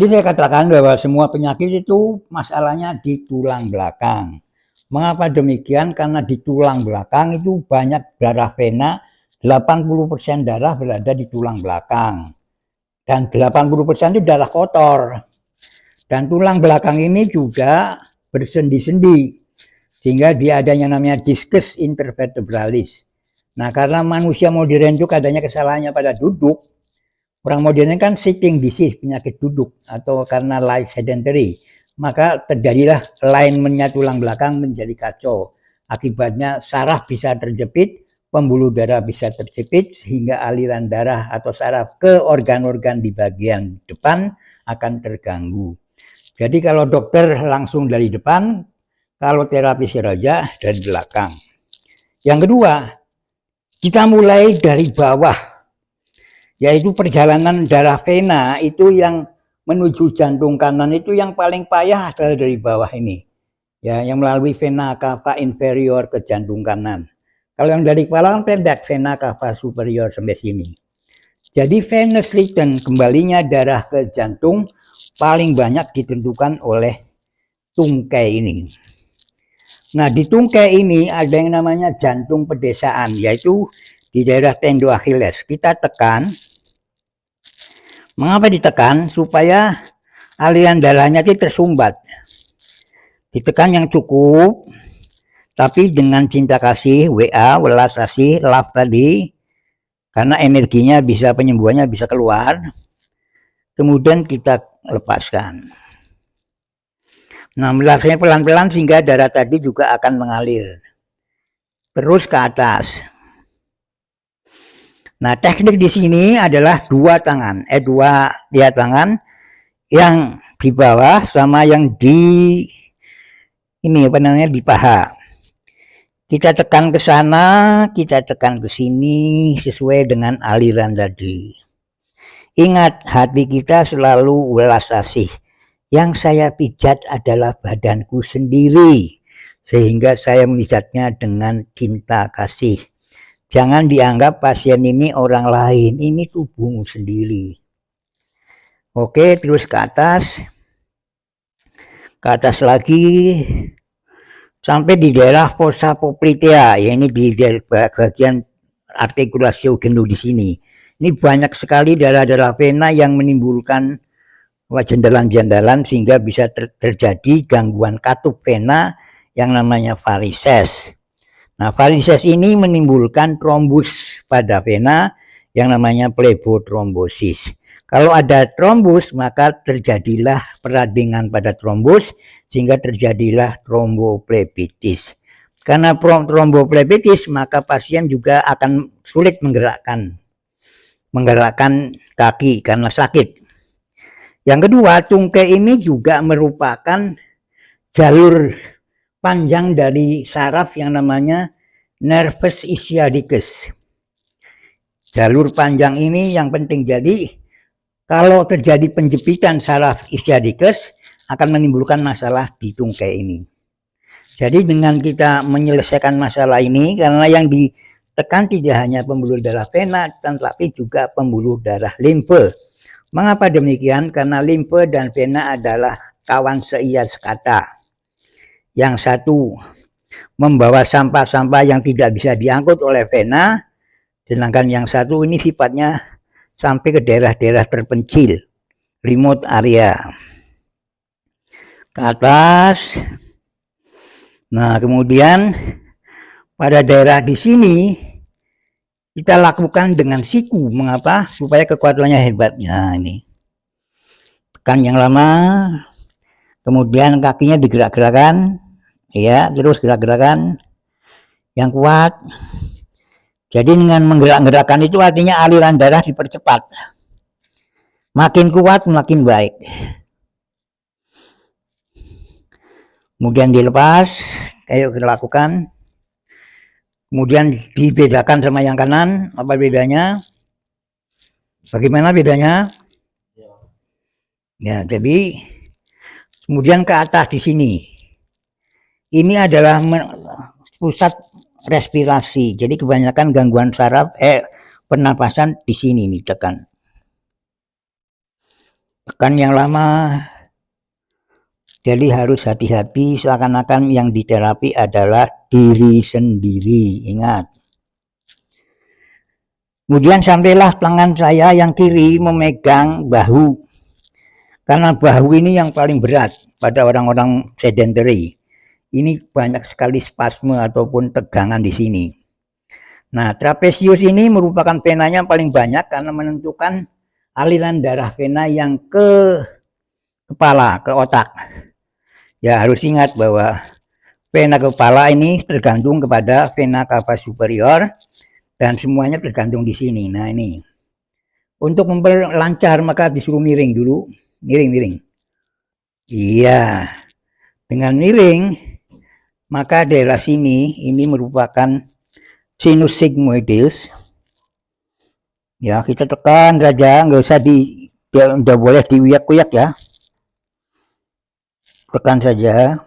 Tadi saya katakan bahwa semua penyakit itu masalahnya di tulang belakang. Mengapa demikian? Karena di tulang belakang itu banyak darah vena, 80% darah berada di tulang belakang. Dan 80% itu darah kotor. Dan tulang belakang ini juga bersendi-sendi, sehingga dia adanya namanya discus intervertebralis. Nah, karena manusia modern itu adanya kesalahannya pada duduk, orang modern kan sitting disease, penyakit duduk, atau karena life sedentary, maka terjadilah alignmentnya tulang belakang menjadi kacau. Akibatnya saraf bisa terjepit, pembuluh darah bisa terjepit, sehingga aliran darah atau saraf ke organ-organ di bagian depan akan terganggu. Jadi kalau dokter langsung dari depan, kalau terapi Siroja dari belakang. Yang kedua, kita mulai dari bawah, yaitu perjalanan darah vena itu yang menuju jantung kanan itu yang paling payah adalah dari bawah ini. Ya, yang melalui vena cava inferior ke jantung kanan. Kalau yang dari kepala kan pendek, vena cava superior sampai sini. Jadi venous return, kembalinya darah ke jantung, paling banyak ditentukan oleh tungkai ini. Nah, di tungkai ini ada yang namanya jantung pedesaan, yaitu di daerah tendo Achilles. Kita tekan. Mengapa ditekan? Supaya aliran darahnya itu tersumbat. Ditekan yang cukup, tapi dengan cinta kasih, WA, welas kasih, love tadi, karena energinya bisa, penyembuhannya bisa keluar. Kemudian kita lepaskan. Nah, melasnya pelan-pelan sehingga darah tadi juga akan mengalir. Terus ke atas. Nah, teknik di sini adalah dua tangan yang di bawah sama yang di ini apa namanya di paha. Kita tekan ke sana, kita tekan ke sini sesuai dengan aliran tadi. Ingat, hati kita selalu welas asih. Yang saya pijat adalah badanku sendiri, sehingga saya memijatnya dengan cinta kasih. Jangan dianggap pasien ini orang lain, ini tubuhmu sendiri. Oke, terus ke atas lagi, sampai di daerah fossa poplitea, ya ini di bagian artikulasi jenuh di sini. Ini banyak sekali darah-darah vena yang menimbulkan jendalan-jendalan sehingga bisa terjadi gangguan katup vena yang namanya varises. Nah, varises ini menimbulkan trombus pada vena yang namanya plebotrombosis. Kalau ada trombus, maka terjadilah peradangan pada trombus sehingga terjadilah tromboplebitis. Karena tromboplebitis, maka pasien juga akan sulit menggerakkan kaki karena sakit. Yang kedua, tungkai ini juga merupakan jalur panjang dari saraf yang namanya nervus ischiadicus. Jalur panjang ini yang penting, jadi kalau terjadi penjepitan saraf ischiadicus akan menimbulkan masalah di tungkai ini. Jadi dengan kita menyelesaikan masalah ini, karena yang ditekan tidak hanya pembuluh darah vena, tetapi juga pembuluh darah limfe. Mengapa demikian? Karena limfe dan vena adalah kawan seia sekata. Yang satu membawa sampah-sampah yang tidak bisa diangkut oleh vena, sedangkan yang satu ini sifatnya sampai ke daerah-daerah terpencil, remote area. Ke atas. Nah, kemudian pada daerah di sini kita lakukan dengan siku. Mengapa? Supaya kekuatannya hebat. Nah, ini tekan yang lama, kemudian kakinya digerak-gerakan, ya, terus gerak-gerakan yang kuat. Jadi dengan menggerak-gerakkan itu artinya aliran darah dipercepat. Makin kuat makin baik. Kemudian dilepas, ayo kita lakukan. Kemudian dibedakan sama yang kanan, apa bedanya? Bagaimana bedanya? Ya, jadi kemudian ke atas di sini. Ini adalah pusat respirasi. Jadi kebanyakan gangguan saraf pernapasan di sini nih tekan. Tekan yang lama. Jadi harus hati-hati, seakan-akan yang diterapi adalah diri sendiri. Ingat. Kemudian sampailah tangan saya yang kiri memegang bahu. Karena bahu ini yang paling berat pada orang-orang sedentary. Ini banyak sekali spasme ataupun tegangan di sini. Nah, trapesius ini merupakan venanya paling banyak karena menentukan aliran darah vena yang ke kepala, ke otak. Ya, harus ingat bahwa vena kepala ini tergantung kepada vena cava superior dan semuanya tergantung di sini. Nah, ini. Untuk memperlancar maka disuruh miring dulu. Miring. Iya. Dengan miring, maka daerah sini ini merupakan sinus sigmoides. Ya, kita tekan saja, nggak usah nggak boleh diuyak-uyak ya. Tekan saja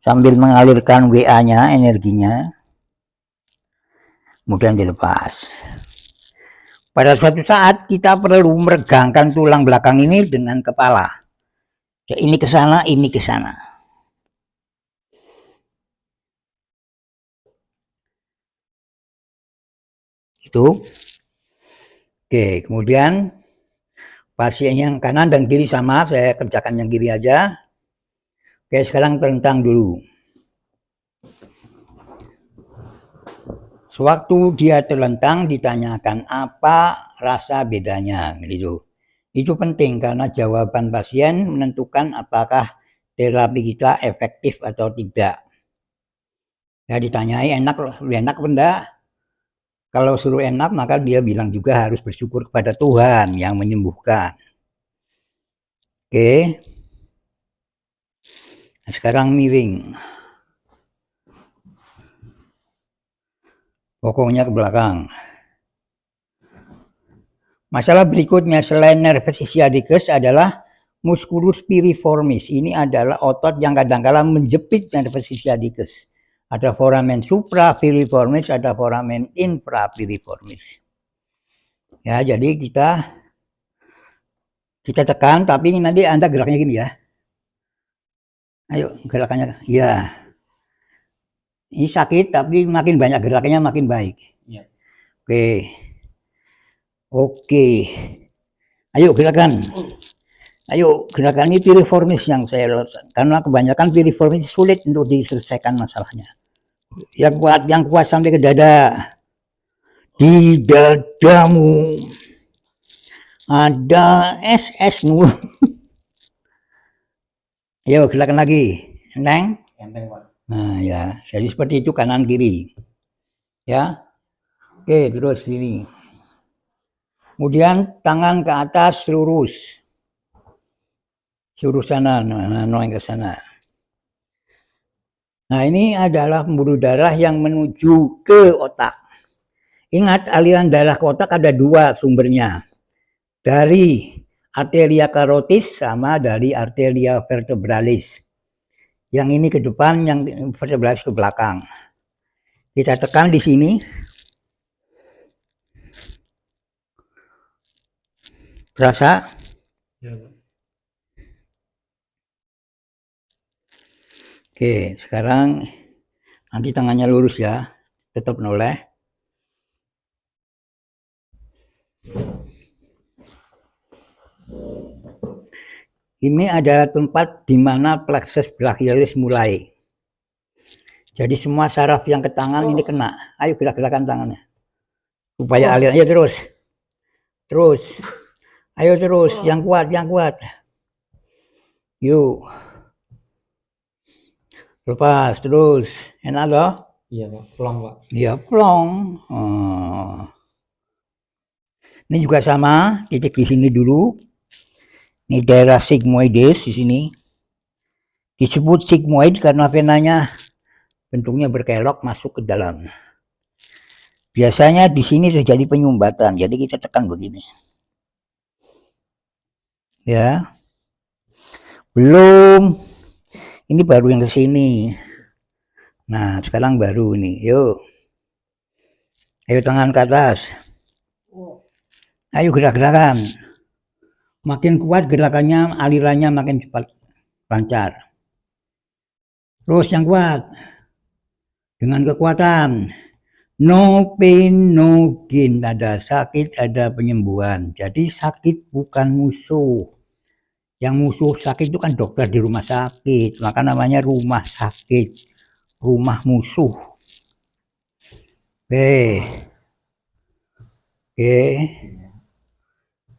sambil mengalirkan WA-nya, energinya. Kemudian dilepas. Pada suatu saat kita perlu meregangkan tulang belakang ini dengan kepala. Ya, ini ke sana, ini ke sana. Itu. Oke, kemudian pasien yang kanan dan kiri sama, saya kerjakan yang kiri aja. Oke, sekarang telentang dulu. Sewaktu dia terlentang ditanyakan apa rasa bedanya, gitu. Itu penting karena jawaban pasien menentukan apakah terapi kita efektif atau tidak. Ya, ditanyai enak apa enggak? Kalau suruh enak maka dia bilang juga harus bersyukur kepada Tuhan yang menyembuhkan. Oke. Nah, sekarang miring. Pokoknya ke belakang. Masalah berikutnya selain nervus sciaticus adalah musculus piriformis. Ini adalah otot yang kadang-kala menjepit nervus sciaticus. Ada foramen suprapiriformis, ada foramen infrapiriformis. Ya, jadi kita tekan, tapi nanti Anda geraknya gini ya. Ayo gerakannya, ya. Ini sakit, tapi makin banyak gerakannya makin baik. Ya. Oke. Ayo gerakan. Ayo gerakan ini piriformis yang saya lakukan. Karena kebanyakan piriformis sulit untuk diselesaikan masalahnya. Yang kuat sampai ke dada. Di dadamu ada SS-mu. Ayo gerakan lagi. Neng. Nah ya, jadi seperti itu kanan kiri. Ya. Oke, terus sini. Kemudian tangan ke atas lurus. Suruh sana, noeng ke sana. Nah, ini adalah pembuluh darah yang menuju ke otak. Ingat, aliran darah ke otak ada dua sumbernya. Dari arteria carotis sama dari arteria vertebralis. Yang ini ke depan, yang vertebralis ke belakang. Kita tekan di sini. Terasa? Ya. Oke, sekarang nanti tangannya lurus ya. Tetap noleh. Ini adalah tempat di mana plexus brachialis mulai. Jadi semua saraf yang ke tangan ini kena. Ayo gerak-gerakan tangannya. Supaya alirannya terus. Terus. Ayo terus, yang kuat. Yuk. Lepas terus. Enak loh? Iya, Pak. Plong, Pak. Iya, plong. Ini juga sama, titik di sini dulu. Ini daerah sigmoides di sini. Disebut sigmoid karena venanya bentuknya berkelok masuk ke dalam. Biasanya di sini terjadi penyumbatan, jadi kita tekan begini. Ya. Belum. Ini baru yang ke sini. Nah, sekarang baru ini. Yuk. Ayo tangan ke atas. Ayo gerak-gerakan. Makin kuat gerakannya, alirannya makin cepat, lancar. Terus yang kuat, dengan kekuatan. No pain, no gain. Ada sakit, ada penyembuhan. Jadi sakit bukan musuh. Yang musuh sakit itu kan dokter di rumah sakit. Maka namanya rumah sakit. Rumah musuh. Oke. Oke.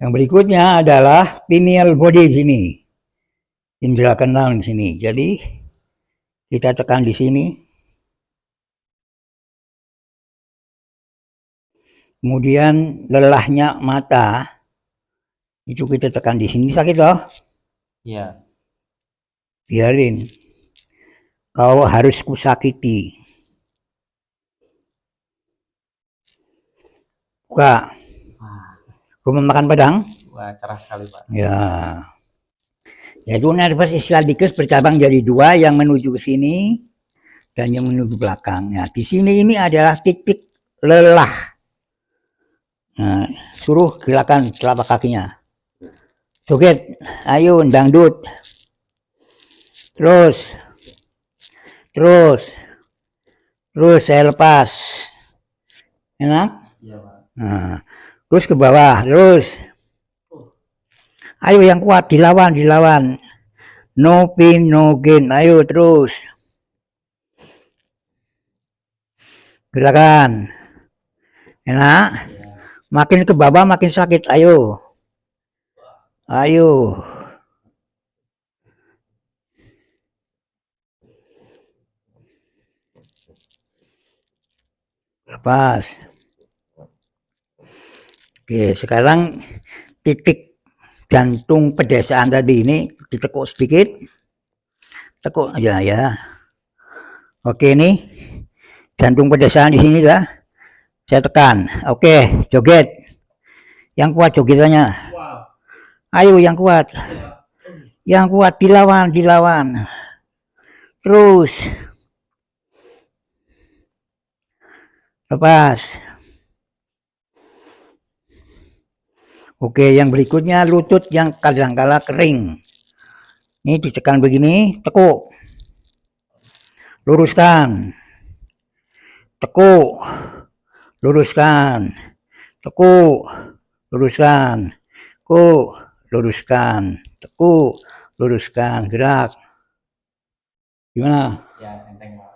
Yang berikutnya adalah pineal body di sini. Indra keenam di sini. Jadi kita tekan di sini. Kemudian lelahnya mata itu kita tekan di sini. Sakit loh? Iya. Biarin. Kau harus kusakiti. Buka. Rumah makan Padang. Wah, keras sekali, Pak. Ya. Yaitu nervus sciaticus bercabang jadi dua, yang menuju ke sini dan yang menuju belakang. Nah, di sini ini adalah titik lelah. Nah, suruh gerakan telapak kakinya. Joget, ayo dangdut. Terus. Terus saya lepas. Enak? Iya, Pak. Nah, terus ke bawah, terus. Ayo yang kuat, dilawan. No pain, no gain. Ayo terus. Gerakan. Enak? Makin ke bawah makin sakit. Ayo. Lepas. Oke, sekarang titik jantung pedesaan tadi ini ditekuk sedikit. Tekuk aja ya. Oke, ini jantung pedesaan di sini lah. Saya tekan. Oke, joget. Yang kuat jogetannya. Ayo yang kuat. Yang kuat dilawan. Terus. Lepas. Oke, yang berikutnya lutut yang kadang-kala kering. Ini ditekan begini, tekuk. Luruskan. Tekuk. Luruskan. Tekuk. Luruskan. Tekuk. Luruskan. Tekuk. Luruskan. Gerak. Gimana? Ya, enteng, Pak.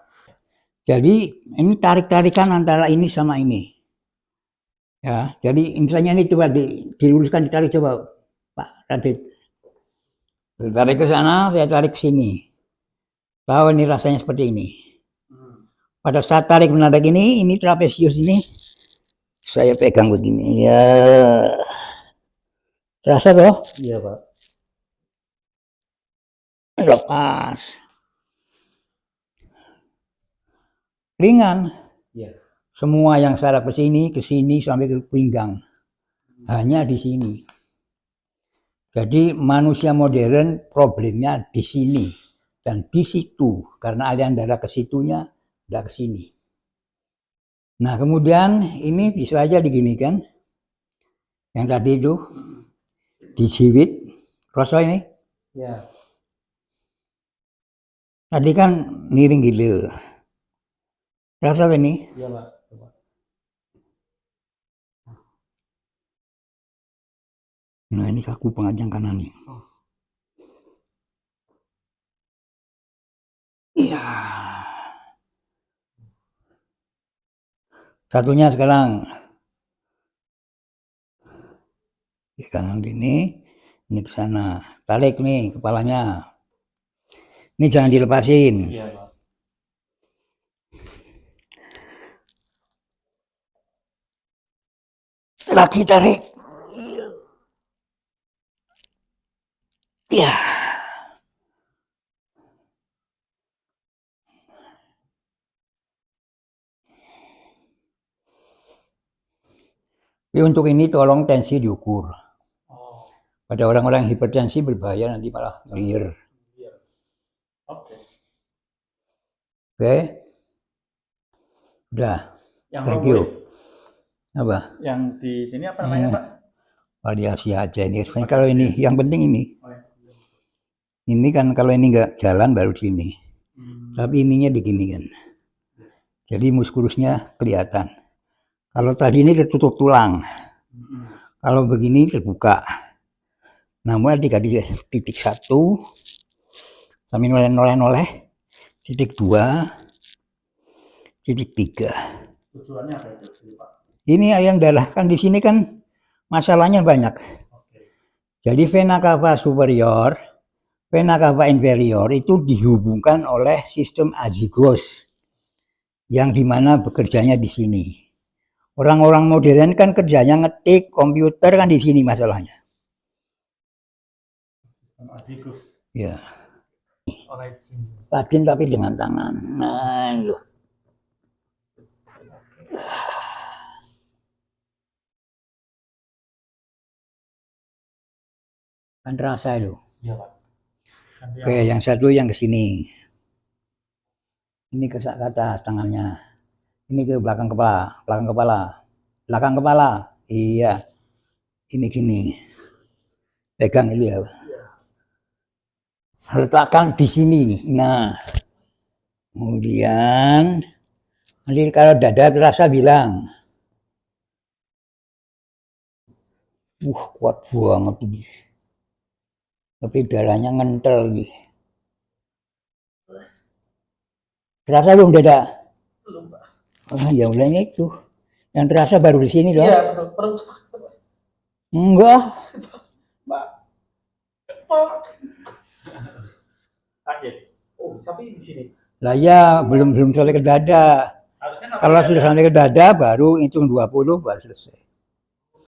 Jadi ini tarik-tarikan antara ini sama ini. Ya, jadi misalnya ini coba diluruskan, ditarik coba, Pak Radit. Tarik ke sana, saya tarik ke sini. Tahu ini rasanya seperti ini. Pada saat tarik menarik ini trapesius ini, saya pegang begini. Ya, terasa toh? Iya, Pak. Lepas. Ringan. Iya. Semua yang saraf ke sini sampai ke pinggang. Hanya di sini. Jadi manusia modern problemnya di sini dan di situ, karena aliran darah ke situnya, tidak ke sini. Nah, kemudian ini bisa aja diginikan. Yang tadi itu dijiwit, rasa ini. Ya. Tadi kan miring gila. Rasa ini. Iya, Pak. Nah, ini kaku pengajang kanan nih. Iya. Satunya sekarang. Sekarang ini ke sana. Tarik nih kepalanya. Ini jangan dilepasin. Iya, Pak. Lagi tarik. Ya. Tapi untuk ini tolong tensi diukur. Pada orang-orang hipertensi berbahaya, nanti malah clear. Oke. Oke. Udah. Yang Thank you. Apa? Yang di sini apa namanya, Pak? variasi aja ini. Sebenarnya kalau ini yang penting ini. Oh, ya. Ini kan kalau ini nggak jalan baru sini. Tapi ininya begini kan. Jadi muskulusnya kelihatan. Kalau tadi ini tertutup tulang. Kalau begini terbuka. Namun di titik 1 sampai noleh-noleh, titik 2, titik 3. Tujuannya apa itu, Pak? Ini yang darah kan di sini kan masalahnya banyak. Oke. Jadi vena cava superior, vena cava inferior itu dihubungkan oleh sistem azygos yang dimana bekerjanya di sini. Orang-orang modern kan kerjanya ngetik komputer kan di sini masalahnya. Azygos. Ya. Alright. Rajin tapi dengan tangan. Nah, loh. Kan terasa itu. Iya, Pak. Oke, yang satu yang ke sini. Ini ke atas tangannya. Ini ke belakang kepala, belakang kepala. Belakang kepala. Iya. Ini gini. Pegang ini ya. Letakkan di sini. Nah. Kemudian nanti kalau dada terasa bilang. Kuat banget ini. Tapi darahnya ngentel gitu. Terasa belum dada? Belum, Pak. Oh, ya mulainya itu. Yang terasa baru di sini dong. Iya, betul. Perut sakit, Pak. Enggak. Pak. Pak. Sakit. Oh, tapi di sini. Lah ya, belum sampai ke dada. Harusnya Kalau sudah sampai ke dada baru hitung 20 baru selesai.